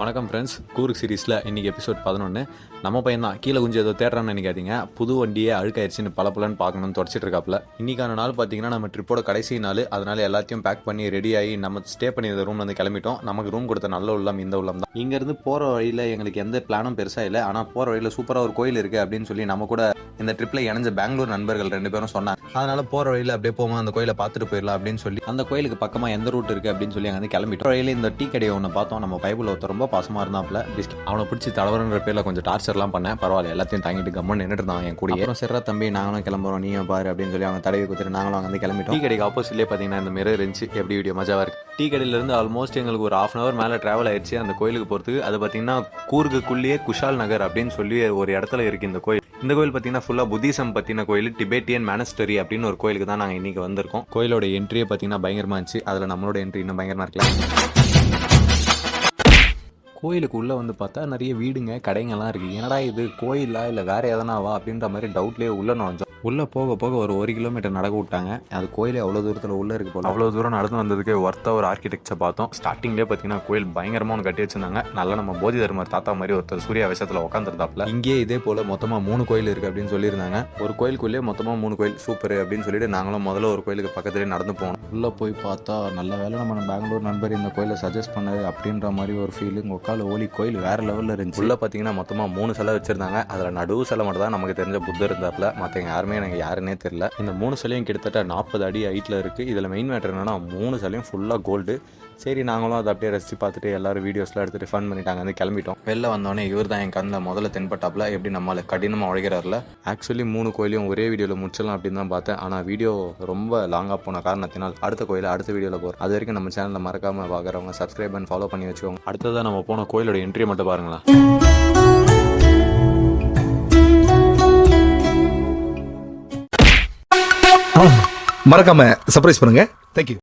வணக்கம் ஃப்ரெண்ட்ஸ், கூர்க் சீரீஸில் இன்றைக்கி எபிசோட் 11. நம்ம பையன் தான் கீழே கொஞ்சம் ஏதோ தேடுறான்னு நினைக்காதீங்க. புது வண்டியே அழுக்காயிருச்சுன்னு பலன்னு பார்க்கணும்னு தொடச்சிட்டு இருக்காப்புல. இன்றைக்கான நாள் பார்த்தீங்கன்னா நம்ம ட்ரிப்போட கடைசி நாள். அதனால் எல்லாத்தையும் பேக் பண்ணி ரெடி ஆகி நம்ம ஸ்டே பண்ணி இந்த ரூம்ல வந்து கிளம்பிட்டோம். நமக்கு ரூம் கொடுத்த நல்ல உள்ளம் இந்த உள்ளம் தான். இங்கேருந்து போகிற வழியில் எங்களுக்கு எந்த பிளானும் பெருசாக இல்லை. ஆனால் போகிற வழியில் சூப்பராக ஒரு கோயில் இருக்குது அப்படின்னு சொல்லி நம்ம கூட இந்த ட்ரிப்பில் இணைஞ்ச பெங்களூர் நண்பர்கள் 2 பேரும் சொன்னாங்க. அதனால் போகிற வழியில் அப்படியே போவோம், அந்த கோயிலை பார்த்துட்டு போயிடலாம் அப்படின்னு சொல்லி அந்த கோயிலுக்கு பக்கமாக எந்த ரூட் இருக்குது அப்படின்னு சொல்லி அங்கே வந்து கிளம்பிட்டோம். வழியில் இந்த டீ கடையை ஒன்று பார்த்தோம். நம்ம பைபிள் ஒருத்தர் ரொம்ப பாசமாக இருந்தாப்புல. அவனை பிடிச்சி தலைவரன்ற பேரில் கொஞ்சம் டார்ச்சர்லாம் பண்ணேன். பரவாயில்ல, எல்லாத்தையும் தாங்கிட்டு கம்மன் நின்றுட்டு இருந்தான் என் கூட. அப்புறம் சிற தம்பி நாங்களும் கிளம்புறோம், நீயும் பாரு அப்படின்னு சொல்லி அவங்க தடவி கொடுத்துட்டு நாங்களும் அங்கே வந்து கிளம்பிட்டோம். டீ கடைக்கு ஆப்போசிட்லேயே பார்த்தீங்கன்னா இந்த மிரர் இருந்துச்சு. எப்படி வீடியோ மஜாவாக இருக்குது. டீ கடையிலேருந்து ஆல்மோஸ்ட் எங்களுக்கு ஒரு 1/2 hour மேலே ட்ராவல் ஆயிடுச்சு அந்த கோயிலுக்கு போகிறதுக்கு. அது பார்த்தீங்கன்னா கூர்க்குள்ளேயே குஷால் நகர் அப்படின்னு சொல்லி ஒரு இடத்துல இருக்குது இந்த கோயில். இந்த கோயில் பார்த்தீங்கன்னா ஃபுல்லாக புத்திசம் பற்றின கோயில், டிபேட்டியன் மானஸ்டரி அப்படின்னு ஒரு கோயிலுக்கு தான் நாங்கள் இன்றைக்கி வந்திருக்கோம். கோயிலோட என்ட்ரியே பார்த்தீங்கன்னா பயங்கரமாக இருந்துச்சு. அதில் நம்மளோட என்ட்ரி இன்னும் பயங்கரமாக இருக்கலாம். கோயிலுக்கு உள்ளே வந்து பார்த்தா நிறைய வீடுங்க கடைங்கள்லாம் இருக்குது. என்னடா இது கோயிலா இல்லை வேறு எதனாவா அப்படின்ற மாதிரி டவுட்லேயே உள்ளே நுழைஞ்சோம். உள்ளே போக போக ஒரு 1 கிலோமீட்டர் நடக்க விட்டாங்க. அது கோயிலே அவ்வளோ தூரத்தில் உள்ளே இருக்கு போல. அவ்வளோ தூரம் நடந்து வந்ததுக்கு ஒர்த்தாக ஒரு ஆர்கிடெக்சர் பார்த்தோம். ஸ்டார்டிங்லேயே பார்த்தீங்கன்னா கோயில் பயங்கரமாக ஒன்று கட்டி வச்சிருந்தாங்க. நல்லா நம்ம போதி தர்மர் தாத்தா மாதிரி ஒருத்தர் சூரிய விஷயத்தில் உட்காந்துருந்தாப்புல. இங்கேயே இதே போல் மொத்தமாக 3 கோயில் இருக்குது அப்படின்னு சொல்லியிருந்தாங்க. ஒரு கோயிலுக்குள்ளேயே மொத்தமாக 3 கோயில் சூப்பர் அப்படின்னு சொல்லிட்டு நாங்களும் முதல்ல ஒரு கோயிலுக்கு பக்கத்துலேயே நடந்து போனோம். உள்ளே போய் பார்த்தா நல்ல வேலை நம்ம பெங்களூர் நண்பர் இந்த கோயிலை சஜஸ்ட் பண்ணது அப்படின்ற மாதிரி ஒரு ஃபீலிங். உட்கால ஓலி கோயில் வேறு லெவலில் இருந்துச்சு. உள்ளே பார்த்தீங்கன்னா மொத்தமாக 3 சிலை வச்சிருந்தாங்க. அதில் நடுவு சிலை மட்டும் தான் நமக்கு தெரிஞ்ச புத்தர் இருந்தாப்புல. மற்றவங்க யாருமே எனக்கு யாருன்னே தெரியல. இந்த 3 சிலையும் கிட்டத்தட்ட 40 அடி ஹைட்டில் இருக்குது. இதில் மெயின் மேட்டர் என்னன்னா 3 சிலையும் ஃபுல்லாக கோல்டு. சரி, நாங்களும் அதை அப்படியே ரசித்து பார்த்துட்டு எல்லாரும் வீடியோஸ்லாம் எடுத்துகிட்டு ஃபன் பண்ணிட்டாங்க. வந்து கிளம்பிட்டோம். வெளில வந்தோடனே இவர் தான் என் கண்ணில் முதல்ல தென்பட்டாப்புல. எப்படி நம்மளை கடினமாக உழைக்கிறாருல. ஆக்சுவலி 3 கோயிலையும் ஒரே வீடியோவில் முடிச்சிடலாம் அப்படின்னு தான் பார்த்தேன். ஆனால் வீடியோ ரொம்ப லாங்காக போன காரணத்தினால் அடுத்த கோயிலை அடுத்த வீடியோவில் போகிறோம். அது வரைக்கும் நம்ம சேனலில் மறக்காமல் பார்க்குறவங்க சப்ஸ்கிரைப் பண்ணி ஃபாலோ பண்ணி வச்சுக்கோங்க. அடுத்ததாக நம்ம போன கோயிலோட என்ட்ரியை மட்டும் பாருங்களேன். மறக்காம சர்ப்ரைஸ் பண்ணுங்க. தேங்க்யூ.